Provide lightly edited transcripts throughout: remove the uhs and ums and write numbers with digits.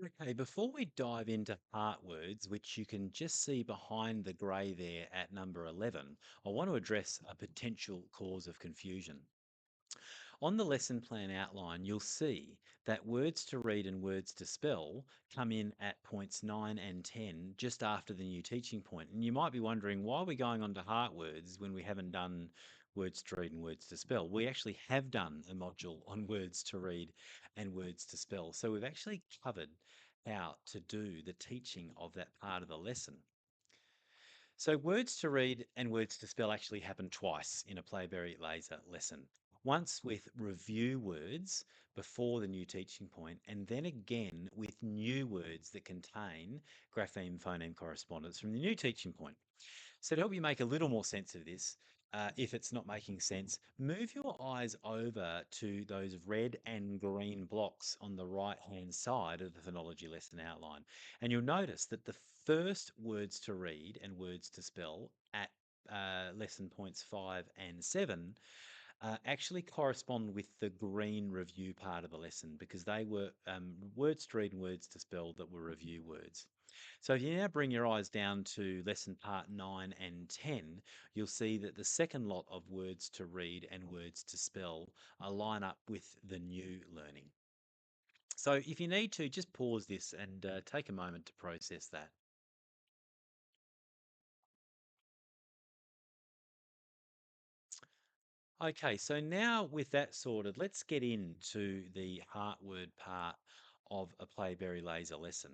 Okay, before we dive into heart words, which you can just see behind the grey there at number 11, I want to address a potential cause of confusion. On the lesson plan outline, you'll see that words to read and words to spell come in at points 9 and 10, just after the new teaching point. And you might be wondering, why are we going on to heart words when we haven't done words to read and words to spell? We actually have done a module on words to read and words to spell. So we've actually covered how to do the teaching of that part of the lesson. So, words to read and words to spell actually happen twice in a Playberry Laser lesson. Once with review words before the new teaching point, and then again with new words that contain grapheme phoneme correspondence from the new teaching point. So, to help you make a little more sense of this, if it's not making sense, move your eyes over to those red and green blocks on the right hand side of the phonology lesson outline. And you'll notice that the first words to read and words to spell at lesson points 5 and 7 actually correspond with the green review part of the lesson because they were words to read and words to spell that were review words. So if you now bring your eyes down to lesson part 9 and 10, you'll see that the second lot of words to read and words to spell line up with the new learning. So if you need to, just pause this and take a moment to process that. Okay, so now with that sorted, let's get into the heart word part of a Playberry Laser lesson.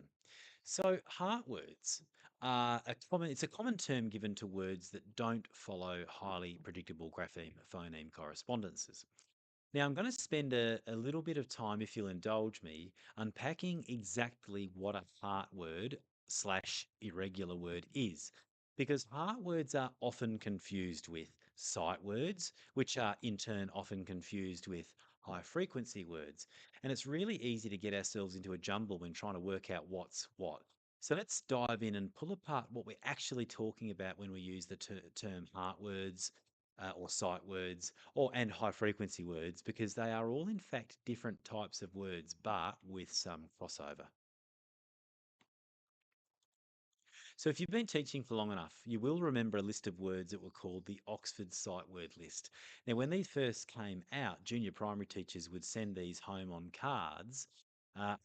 So heart words are it's a common term given to words that don't follow highly predictable grapheme phoneme correspondences. Now I'm going to spend a little bit of time, if you'll indulge me, unpacking exactly what a heart word slash irregular word is. Because heart words are often confused with sight words, which are in turn often confused with high frequency words. And it's really easy to get ourselves into a jumble when trying to work out what's what. So let's dive in and pull apart what we're actually talking about when we use the term heart words or sight words or and high frequency words, because they are all in fact different types of words but with some crossover. So if you've been teaching for long enough, you will remember a list of words that were called the Oxford Sight Word List. Now, when these first came out, junior primary teachers would send these home on cards,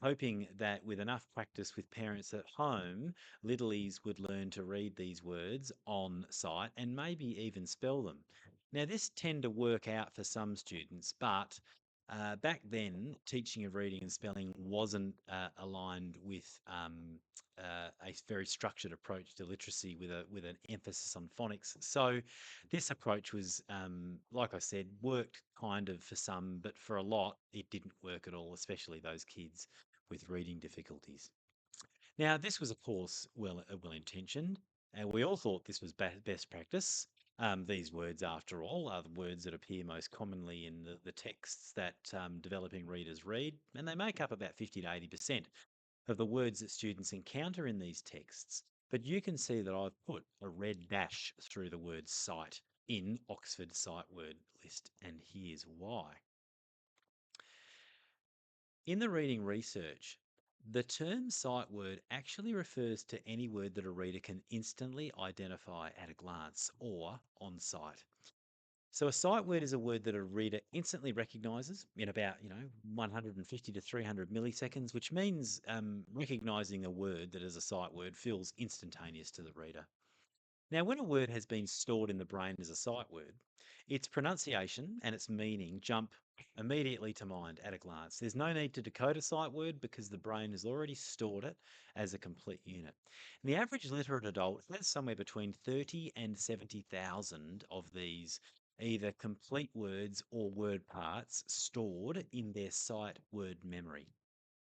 hoping that with enough practice with parents at home, littlies would learn to read these words on sight and maybe even spell them. Now, this tend to work out for some students, but back then, teaching of reading and spelling wasn't aligned with a very structured approach to literacy with an emphasis on phonics. So this approach was, like I said, worked kind of for some, but for a lot, it didn't work at all, especially those kids with reading difficulties. Now, this was, of course, well intentioned, and we all thought this was best practice. These words, after all, are the words that appear most commonly in the texts that developing readers read, and they make up about 50 to 80% of the words that students encounter in these texts. But you can see that I've put a red dash through the word sight in Oxford Sight Word List, and here's why. In the reading research, the term sight word actually refers to any word that a reader can instantly identify at a glance or on sight. So a sight word is a word that a reader instantly recognizes in about, 150 to 300 milliseconds, which means recognizing a word that is a sight word feels instantaneous to the reader. Now, when a word has been stored in the brain as a sight word, its pronunciation and its meaning jump immediately to mind at a glance. There's no need to decode a sight word because the brain has already stored it as a complete unit. And the average literate adult has somewhere between 30 and 70,000 of these either complete words or word parts stored in their sight word memory.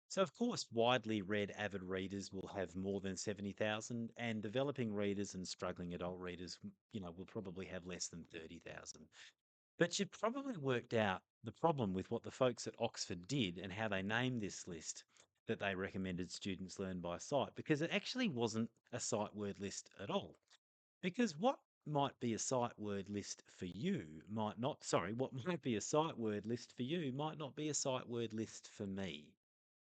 So, of course, widely read avid readers will have more than 70,000, and developing readers and struggling adult readers, will probably have less than 30,000. But you've probably worked out the problem with what the folks at Oxford did and how they named this list that they recommended students learn by sight, because it actually wasn't a sight word list at all. Because what might be a sight word list for you might not, sorry, what might be a sight word list for you might not be a sight word list for me.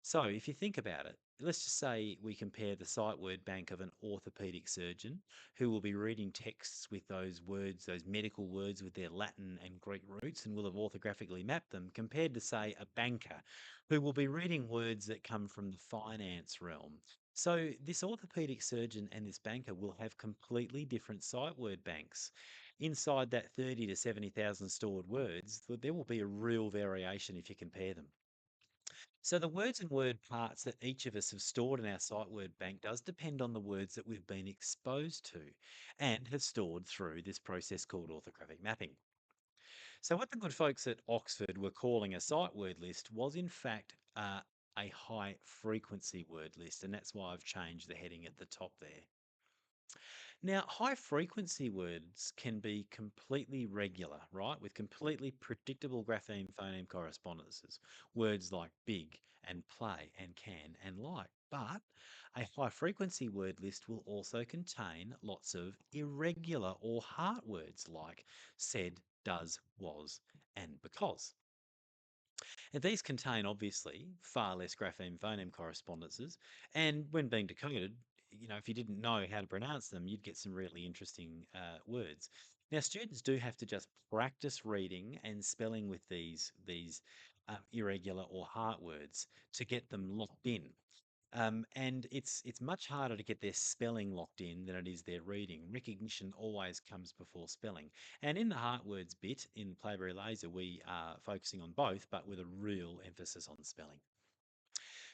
So, if you think about it, let's just say we compare the sight word bank of an orthopedic surgeon who will be reading texts with those words, those medical words with their Latin and Greek roots, and will have orthographically mapped them, compared to, say, a banker who will be reading words that come from the finance realm. So, this orthopedic surgeon and this banker will have completely different sight word banks. Inside that 30 to 70,000 stored words, there will be a real variation if you compare them. So the words and word parts that each of us have stored in our sight word bank does depend on the words that we've been exposed to and have stored through this process called orthographic mapping. So what the good folks at Oxford were calling a sight word list was in fact a high frequency word list, and that's why I've changed the heading at the top there. Now, high frequency words can be completely regular, right? With completely predictable grapheme phoneme correspondences. Words like big and play and can and like. But a high frequency word list will also contain lots of irregular or heart words like said, does, was, and because. And these contain obviously far less grapheme phoneme correspondences, and when being decoded, if you didn't know how to pronounce them, you'd get some really interesting words. Now, students do have to just practice reading and spelling with these irregular or heart words to get them locked in. And it's much harder to get their spelling locked in than it is their reading. Recognition always comes before spelling. And in the heart words bit in Playberry Laser, we are focusing on both, but with a real emphasis on spelling.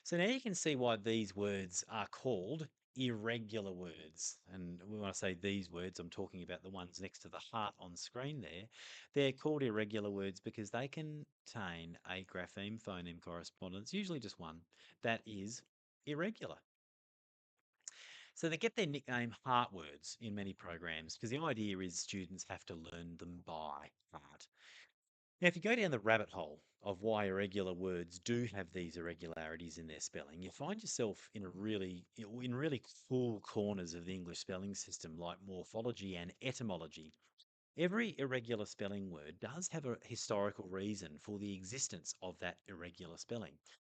So now you can see why these words are called irregular words. And when I say these words, I'm talking about the ones next to the heart on screen there. They're called irregular words because they contain a grapheme phoneme correspondence, usually just one, that is irregular. So they get their nickname heart words in many programs because the idea is students have to learn them by heart. Now, if you go down the rabbit hole of why irregular words do have these irregularities in their spelling, you find yourself in really cool corners of the English spelling system like morphology and etymology. Every irregular spelling word does have a historical reason for the existence of that irregular spelling.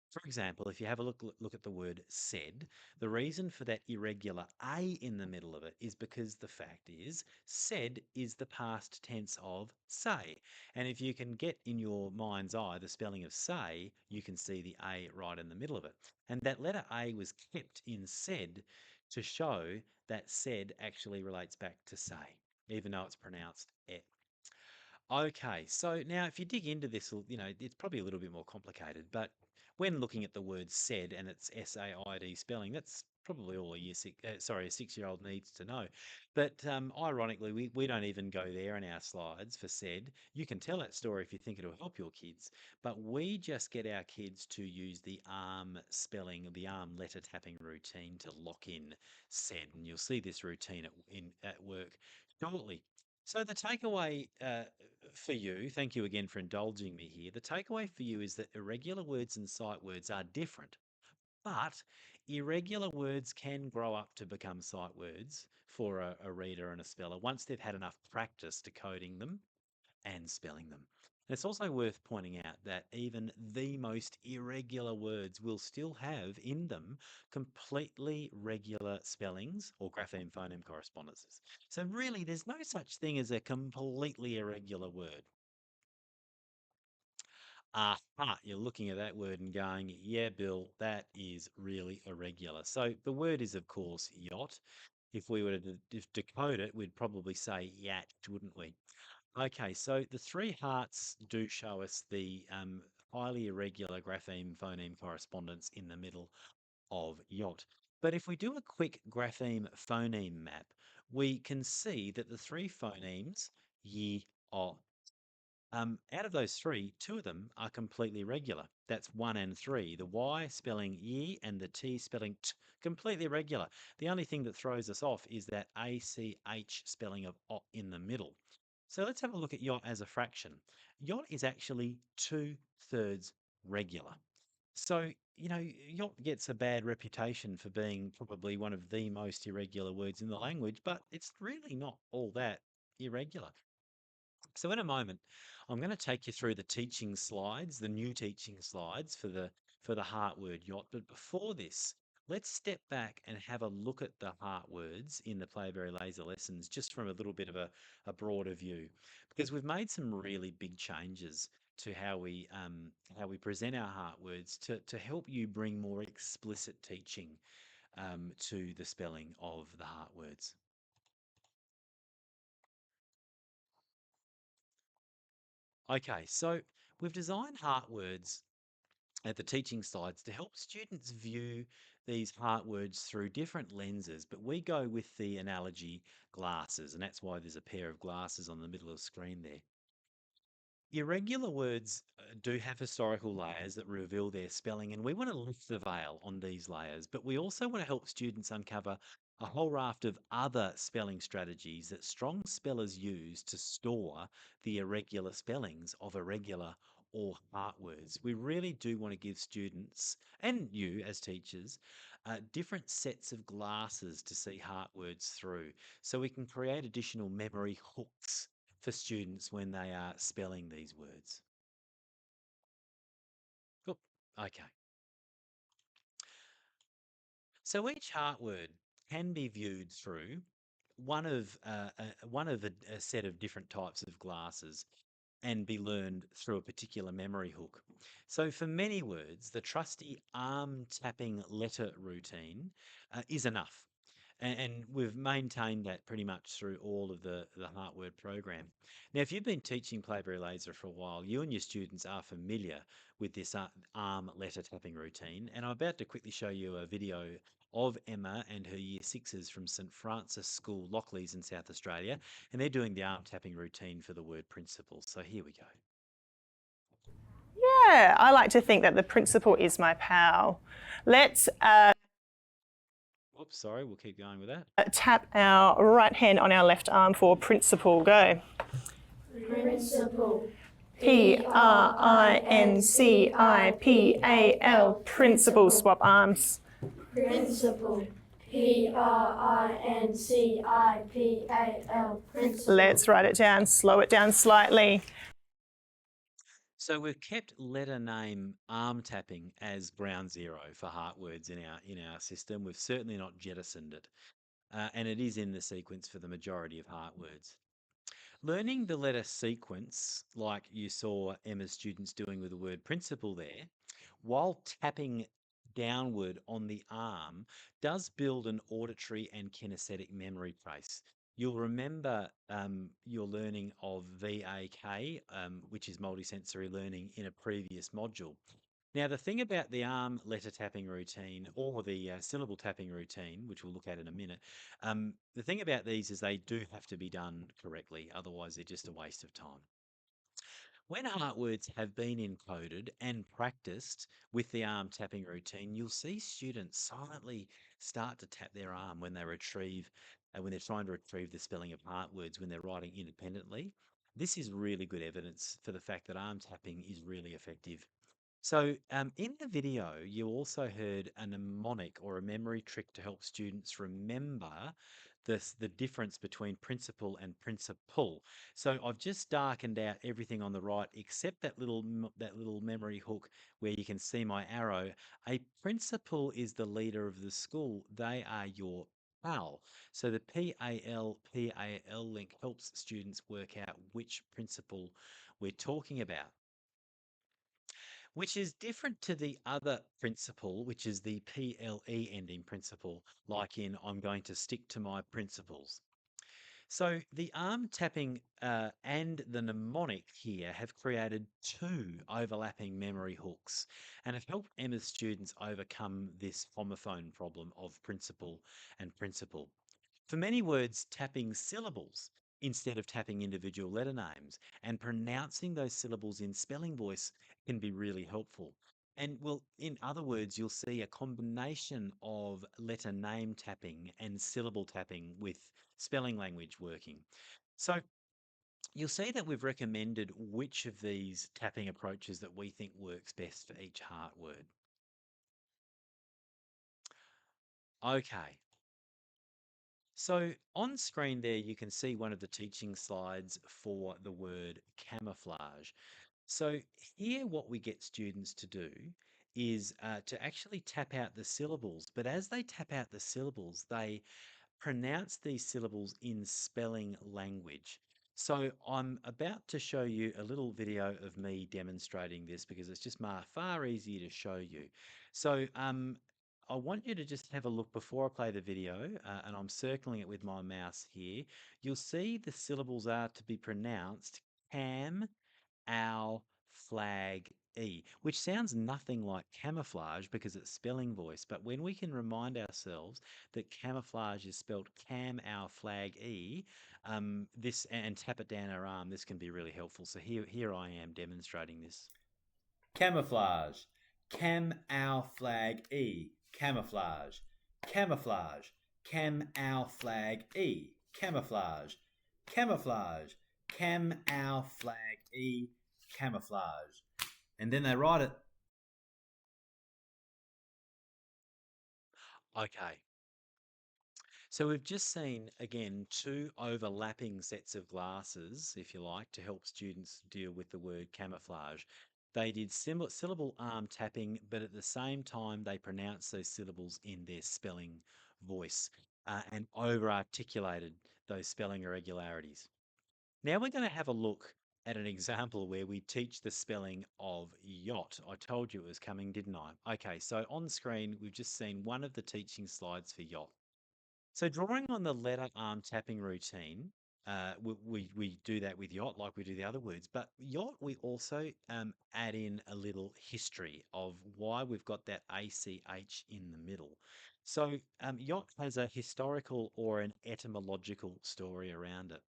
For example, if you have a look at the word said, the reason for that irregular A in the middle of it is because the fact is said is the past tense of say. And if you can get in your mind's eye the spelling of say, you can see the A right in the middle of it. And that letter A was kept in said to show that said actually relates back to say, even though it's pronounced et. Okay, so now if you dig into this, it's probably a little bit more complicated, but when looking at the word said and its SAID spelling, that's probably all a 6-year-old needs to know. But ironically, we don't even go there in our slides for said. You can tell that story if you think it'll help your kids, but we just get our kids to use the arm spelling, the arm letter tapping routine to lock in said, and you'll see this routine at work shortly. So the takeaway for you, thank you again for indulging me here. The takeaway for you is that irregular words and sight words are different, but irregular words can grow up to become sight words for a reader and a speller once they've had enough practice decoding them and spelling them. And it's also worth pointing out that even the most irregular words will still have in them completely regular spellings or grapheme phoneme correspondences. So really, there's no such thing as a completely irregular word. Aha, you're looking at that word and going, yeah, Bill, that is really irregular. So the word is, of course, yacht. If we were to decode it, we'd probably say yacht, wouldn't we? Okay, so the three hearts do show us the highly irregular grapheme phoneme correspondence in the middle of yacht. But if we do a quick grapheme phoneme map, we can see that the three phonemes, ye, o, out of those three, two of them are completely regular. That's one and three. The Y spelling ye and the T spelling t, completely regular. The only thing that throws us off is that ACH spelling of o in the middle. So let's have a look at yacht as a fraction. Yacht is actually 2/3 regular. So, yacht gets a bad reputation for being probably one of the most irregular words in the language, but it's really not all that irregular. So in a moment, I'm going to take you through the teaching slides, the new teaching slides for the for the heart word yacht. But before this, let's step back and have a look at the heart words in the Playberry Laser lessons just from a little bit of a broader view, because we've made some really big changes to how we present our heart words to help you bring more explicit teaching to the spelling of the heart words. Okay, so we've designed heart words at the teaching slides to help students view these heart words through different lenses, but we go with the analogy glasses, and that's why there's a pair of glasses on the middle of the screen there. Irregular words do have historical layers that reveal their spelling, and we want to lift the veil on these layers, but we also want to help students uncover a whole raft of other spelling strategies that strong spellers use to store the irregular spellings of irregular or heart words. We really do want to give students and you as teachers different sets of glasses to see heart words through so we can create additional memory hooks for students when they are spelling these words. Cool. Okay. So each heart word can be viewed through one of a set of different types of glasses and be learned through a particular memory hook. So for many words, the trusty arm tapping letter routine is enough. And we've maintained that pretty much through all of the Heartword program. Now, if you've been teaching Playberry Laser for a while, you and your students are familiar with this arm letter tapping routine. And I'm about to quickly show you a video of Emma and her year sixes from St Francis School, Lockleys in South Australia. And they're doing the arm tapping routine for the word principal. So here we go. Yeah, I like to think that the principal is my pal. Let's Oops, sorry, we'll keep going with that. tap our right hand on our left arm for principal. Go. Principal. Principal. Principal. Swap arms. Principal. Principal. Principal. Let's write it down. Slow it down slightly. So we've kept letter name arm tapping as ground zero for heart words in our system. We've certainly not jettisoned it, and it is in the sequence for the majority of heart words. Learning the letter sequence, like you saw Emma's students doing with the word principal there, while tapping downward on the arm, does build an auditory and kinesthetic memory trace. You'll remember your learning of VAK, which is multisensory learning, in a previous module. Now, the thing about the arm letter tapping routine or the syllable tapping routine, which we'll look at in a minute, the thing about these is they do have to be done correctly, otherwise they're just a waste of time. When heart words have been encoded and practiced with the arm tapping routine, you'll see students silently start to tap their arm when they retrieve, when they're trying to retrieve the spelling of heart words when they're writing independently. This is really good evidence for the fact that arm tapping is really effective. So, in the video, you also heard a mnemonic or a memory trick to help students remember the difference between principal and principal. So I've just darkened out everything on the right except that little memory hook where you can see my arrow. A principal is the leader of the school. They are your PAL. So the PAL link helps students work out which principal we're talking about, which is different to the other principle, which is the PLE ending principle, like in I'm going to stick to my principles. So the arm tapping and the mnemonic here have created two overlapping memory hooks and have helped Emma's students overcome this homophone problem of principle and principle. For many words, tapping syllables instead of tapping individual letter names and pronouncing those syllables in spelling voice can be really helpful. And well, in other words, you'll see a combination of letter name tapping and syllable tapping with spelling language working. So you'll see that we've recommended which of these tapping approaches that we think works best for each heart word. Okay, so on screen there, you can see one of the teaching slides for the word camouflage. So here what we get students to do is to actually tap out the syllables. But as they tap out the syllables, they pronounce these syllables in spelling language. So I'm about to show you a little video of me demonstrating this because it's just far easier to show you. So I want you to just have a look before I play the video, and I'm circling it with my mouse here. You'll see the syllables are to be pronounced cam, owl, flag, e, which sounds nothing like camouflage because it's spelling voice. But when we can remind ourselves that camouflage is spelled cam, owl, flag, e, this and tap it down our arm, this can be really helpful. So here I am demonstrating this. Camouflage. Cam our flag E. Camouflage. Camouflage. Cam our flag E. Camouflage. Camouflage. Cam our flag E. Camouflage. And then they write it. Okay. So we've just seen again two overlapping sets of glasses, if you like, to help students deal with the word camouflage. They did syllable arm tapping, but at the same time they pronounced those syllables in their spelling voice and over articulated those spelling irregularities. Now we're going to have a look at an example where we teach the spelling of yacht. I told you it was coming, didn't I? Okay, so on screen we've just seen one of the teaching slides for yacht. So drawing on the letter arm tapping routine, we do that with yacht like we do the other words. But yacht, we also add in a little history of why we've got that ACH in the middle. So yacht has a historical or an etymological story around it.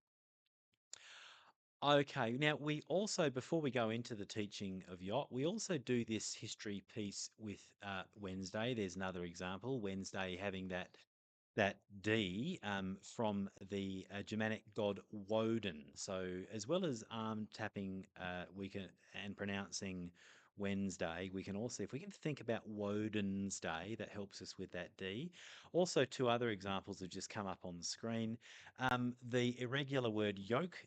Okay, now we also, before we go into the teaching of yacht, we also do this history piece with Wednesday. There's another example, Wednesday having that D from the Germanic god Woden. So as well as arm tapping, we can and pronouncing Wednesday, we can also, if we can think about Woden's Day, that helps us with that D. Also, two other examples have just come up on the screen. The irregular word yoke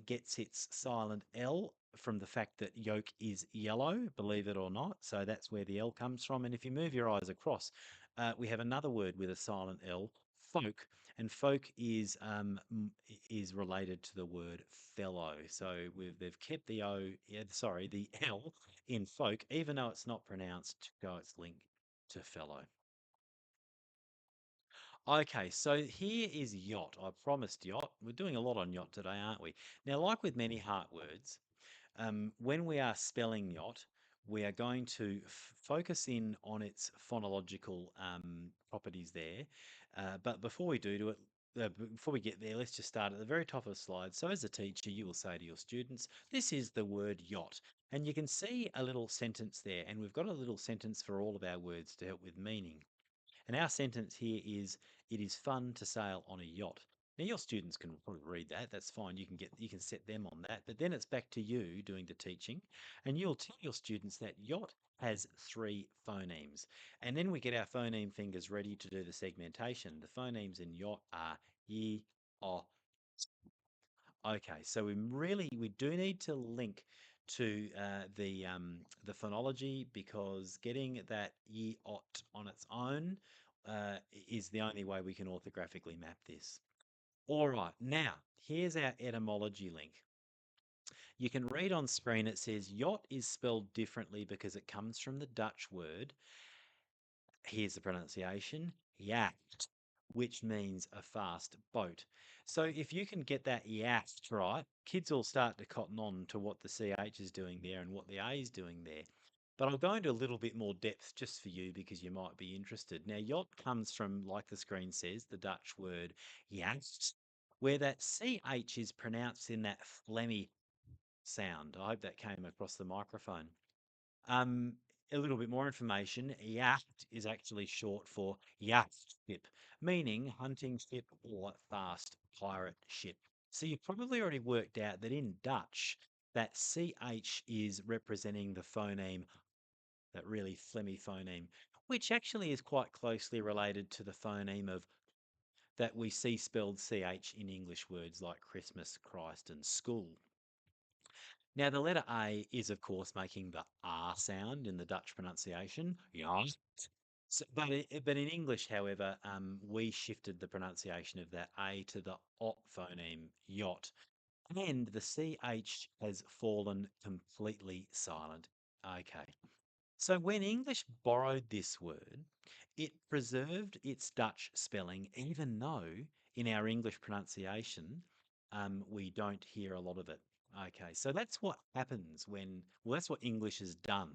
gets its silent L from the fact that yolk is yellow, believe it or not. So that's where the L comes from. And if you move your eyes across, we have another word with a silent L, folk, and folk is related to the word fellow. So they've kept the O, yeah, sorry, the L in folk, even though it's not pronounced to go its link to fellow. Okay, so here is yacht. I promised yacht. We're doing a lot on yacht today, aren't we? Now, like with many heart words, when we are spelling yacht, we are going to focus in on its phonological properties there. But before we do it, before we get there, let's just start at the very top of the slide. So as a teacher, you will say to your students, this is the word yacht. And you can see a little sentence there, and we've got a little sentence for all of our words to help with meaning. And our sentence here is, it is fun to sail on a yacht. Now your students can probably read that. That's fine. You can set them on that. But then it's back to you doing the teaching, and you'll tell your students that yacht has three phonemes. And then we get our phoneme fingers ready to do the segmentation. The phonemes in yacht are ye, o. Okay, so we do need to link to the phonology because getting that ye ot on its own is the only way we can orthographically map this. All right, now here's our etymology link. You can read on screen it says yacht is spelled differently because it comes from the Dutch word. Here's the pronunciation, yacht, which means a fast boat. So if you can get that yacht right, kids will start to cotton on to what the CH is doing there and what the A is doing there. But I'll go into a little bit more depth just for you because you might be interested. Now, yacht comes from, like the screen says, the Dutch word yacht, where that CH is pronounced in that phlegmy sound. I hope that came across the microphone. Um, a little bit more information. Yacht is actually short for yacht ship, meaning hunting ship or fast pirate ship. So you've probably already worked out that in Dutch, that CH is representing the phoneme, that really phlegmy phoneme, which actually is quite closely related to the phoneme of that we see spelled CH in English words like Christmas, Christ, and school. Now, the letter A is, of course, making the R sound in the Dutch pronunciation. Ja. But in English, however, we shifted the pronunciation of that A to the O phoneme, yacht, and the CH has fallen completely silent. Okay. So when English borrowed this word, it preserved its Dutch spelling, even though in our English pronunciation, we don't hear a lot of it. Okay, so that's what happens well, that's what English has done.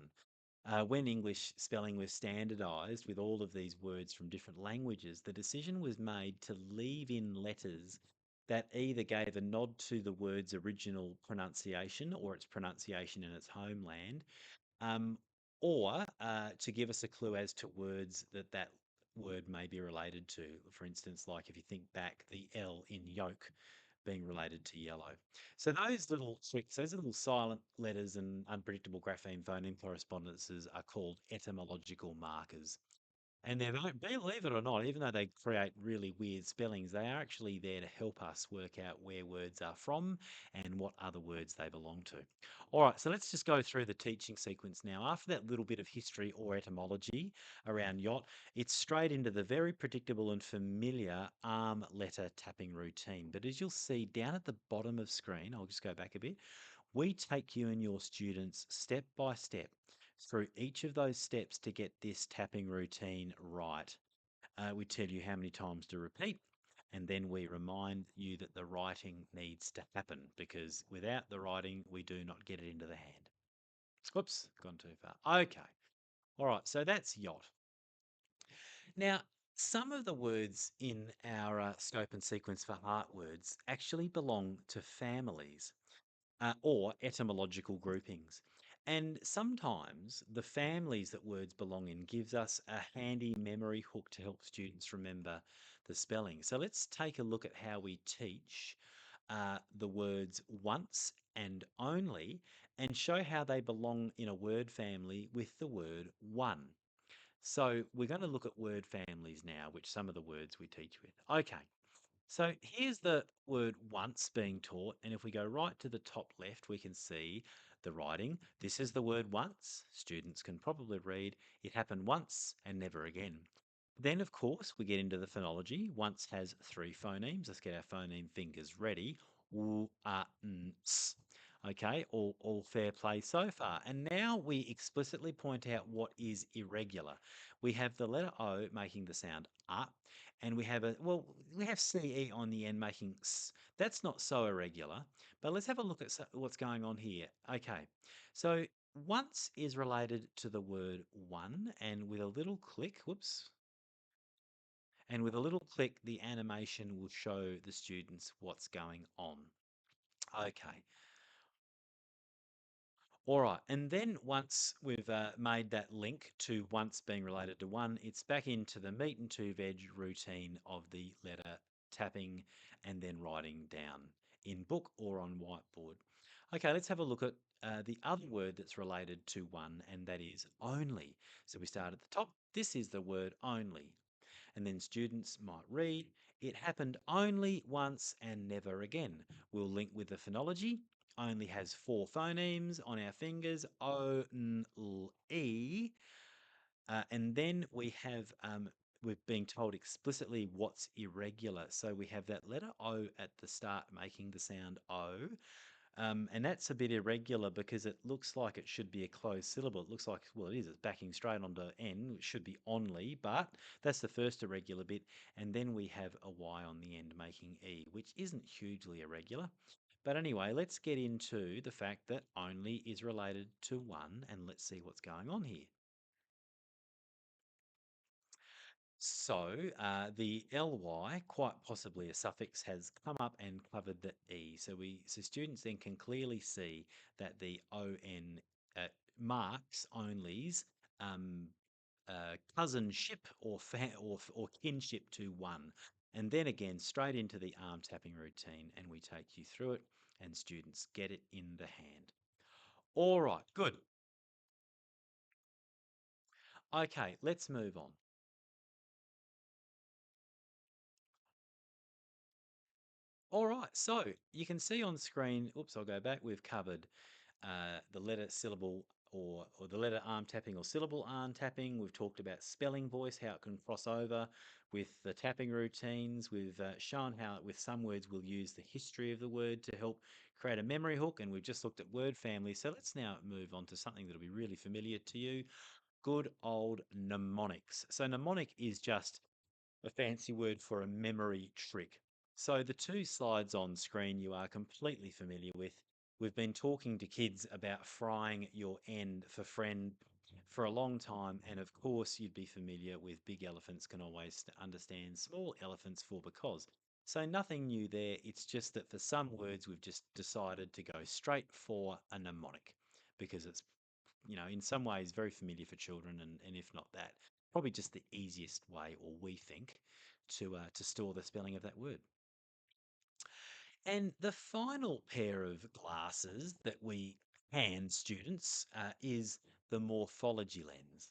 When English spelling was standardized with all of these words from different languages, the decision was made to leave in letters that either gave a nod to the word's original pronunciation or its pronunciation in its homeland, um, or to give us a clue as to words that that word may be related to. For instance, like if you think back, the L in yolk being related to yellow. So those little tricks, those little silent letters and unpredictable grapheme phoneme correspondences are called etymological markers. And they don't, believe it or not, even though they create really weird spellings, they are actually there to help us work out where words are from and what other words they belong to. All right, so let's just go through the teaching sequence now. After that little bit of history or etymology around yacht, it's straight into the very predictable and familiar arm letter tapping routine. But as you'll see down at the bottom of screen, I'll just go back a bit, we take you and your students step by step through each of those steps to get this tapping routine right. We tell you how many times to repeat, and then we remind you that the writing needs to happen because without the writing, we do not get it into the hand. Whoops, gone too far. Okay. All right, so that's yacht. Now, some of the words in our scope and sequence for art words actually belong to families or etymological groupings. And sometimes the families that words belong in gives us a handy memory hook to help students remember the spelling. So let's take a look at how we teach the words once and only and show how they belong in a word family with the word one. So we're going to look at word families now, which some of the words we teach with. Okay, so here's the word once being taught, and if we go right to the top left, we can see the writing. This is the word once. Students can probably read, it happened once and never again. Then, of course, we get into the phonology. Once has three phonemes. Let's get our phoneme fingers ready. W, n, s. Okay, all fair play so far. And now we explicitly point out what is irregular. We have the letter O making the sound and we have we have CE on the end making S. That's not so irregular, but let's have a look at what's going on here. Okay, so once is related to the word one, and with a little click, whoops, and with a little click, the animation will show the students what's going on. Okay. All right, and then once we've made that link to once being related to one, it's back into the meat and two veg routine of the letter tapping and then writing down in book or on whiteboard. Okay, let's have a look at the other word that's related to one, and that is only. So we start at the top. This is the word only. And then students might read, it happened only once and never again. We'll link with the phonology. Only has four phonemes on our fingers, O, N, L, E. And then we have, we're being told explicitly what's irregular. So we have that letter O at the start making the sound O. And that's a bit irregular because it looks like it should be a closed syllable. It looks like, well, it is. It's backing straight onto N, which should be only, but that's the first irregular bit. And then we have a Y on the end making E, which isn't hugely irregular. But anyway, let's get into the fact that only is related to one, and let's see what's going on here. So the ly, quite possibly a suffix, has come up and covered the e. So students then can clearly see that the on marks only's cousinship or kinship to one. And then again, straight into the arm tapping routine, and we take you through it, and students get it in the hand. All right, good. Okay, let's move on. All right, so you can see on screen, oops, I'll go back, we've covered the letter syllable or the letter arm tapping or syllable arm tapping. We've talked about spelling voice, how it can cross over with the tapping routines. We've shown how with some words we'll use the history of the word to help create a memory hook, and we've just looked at word families. So let's now move on to something that'll be really familiar to you, good old mnemonics. So mnemonic is just a fancy word for a memory trick. So the two slides on screen you are completely familiar with. We've been talking to kids about frying your end for friend for a long time, and of course you'd be familiar with big elephants can always understand small elephants for because. So nothing new there. It's just that for some words we've just decided to go straight for a mnemonic because it's, in some ways very familiar for children, and if not that, probably just the easiest way, or we think, to store the spelling of that word. And the final pair of glasses that we hand students is the morphology lens,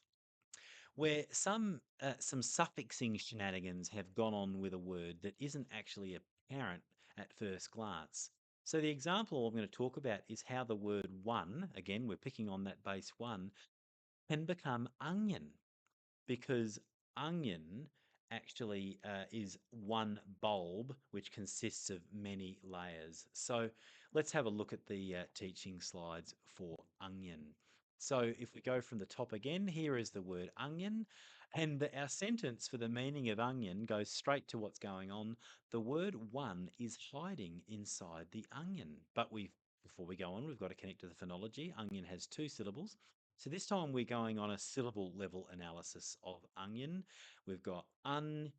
where some suffixing shenanigans have gone on with a word that isn't actually apparent at first glance. So the example I'm going to talk about is how the word one, again, we're picking on that base one, can become onion, because onion actually is one bulb which consists of many layers. So let's have a look at the teaching slides for onion. So if we go from the top again, here is the word onion, and our sentence for the meaning of onion goes straight to what's going on. The word one is hiding inside the onion. But before we go on, we've got to connect to the phonology. Onion has two syllables. So this time we're going on a syllable level analysis of onion. We've got onion.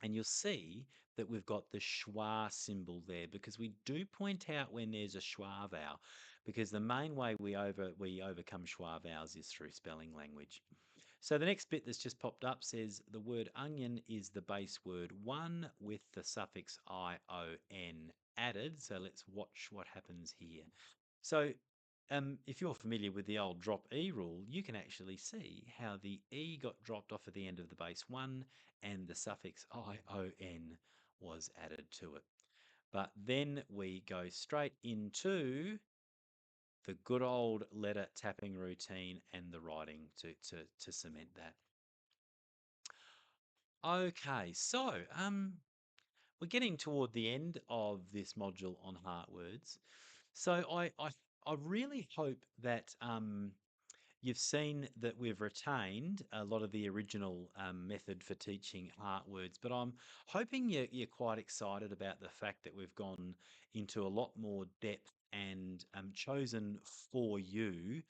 And you'll see that we've got the schwa symbol there, because we do point out when there's a schwa vowel, because the main way we overcome schwa vowels is through spelling language. So the next bit that's just popped up says the word onion is the base word one with the suffix ion added. So let's watch what happens here. So if you're familiar with the old drop E rule, you can actually see how the E got dropped off at the end of the base one and the suffix ion was added to it. But then we go straight into the good old letter tapping routine and the writing to cement that. Okay, so we're getting toward the end of this module on heart words. So I really hope that you've seen that we've retained a lot of the original method for teaching art words, but I'm hoping you're quite excited about the fact that we've gone into a lot more depth and chosen for you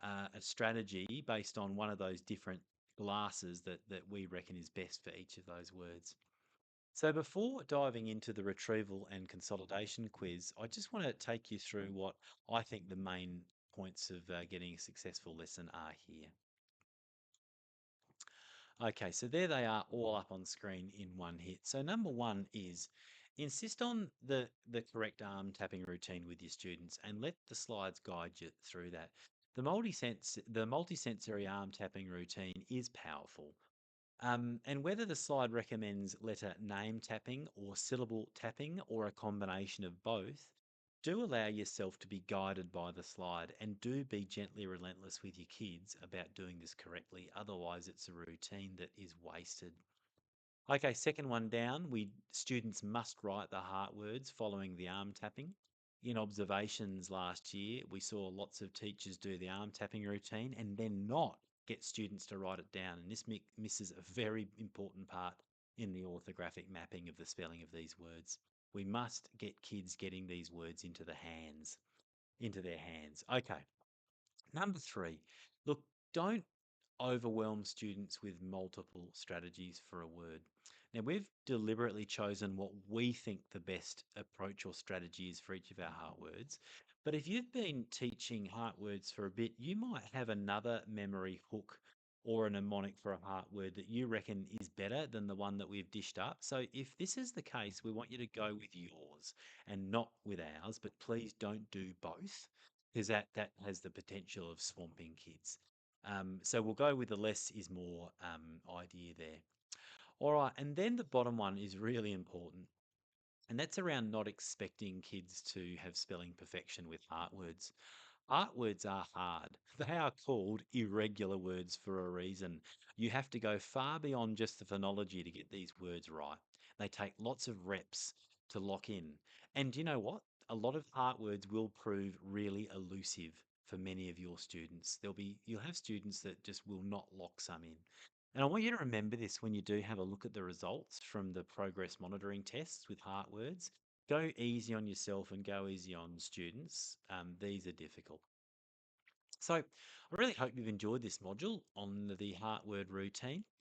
a strategy based on one of those different glasses that we reckon is best for each of those words. So before diving into the retrieval and consolidation quiz, I just want to take you through what I think the main points of getting a successful lesson are here. Okay, so there they are all up on screen in one hit. So number one is insist on the correct arm tapping routine with your students and let the slides guide you through that. The multisensory arm tapping routine is powerful. And whether the slide recommends letter name tapping or syllable tapping or a combination of both, do allow yourself to be guided by the slide, and do be gently relentless with your kids about doing this correctly. Otherwise, it's a routine that is wasted. Okay, second one down, students must write the heart words following the arm tapping. In observations last year, we saw lots of teachers do the arm tapping routine and then not get students to write it down. And this misses a very important part in the orthographic mapping of the spelling of these words. We must get kids getting these words into their hands. Okay, number three, look, don't overwhelm students with multiple strategies for a word. Now, we've deliberately chosen what we think the best approach or strategy is for each of our heart words. But if you've been teaching heart words for a bit, you might have another memory hook or a mnemonic for a heart word that you reckon is better than the one that we've dished up. So if this is the case, we want you to go with yours and not with ours, but please don't do both, because that has the potential of swamping kids. So we'll go with the less is more idea there. All right, and then the bottom one is really important. And that's around not expecting kids to have spelling perfection with art words. Art words are hard. They are called irregular words for a reason. You have to go far beyond just the phonology to get these words right. They take lots of reps to lock in. And you know what? A lot of art words will prove really elusive for many of your students. You'll have students that just will not lock some in. And I want you to remember this when you do have a look at the results from the progress monitoring tests with heart words. Go easy on yourself and go easy on students. These are difficult. So I really hope you've enjoyed this module on the heart word routine.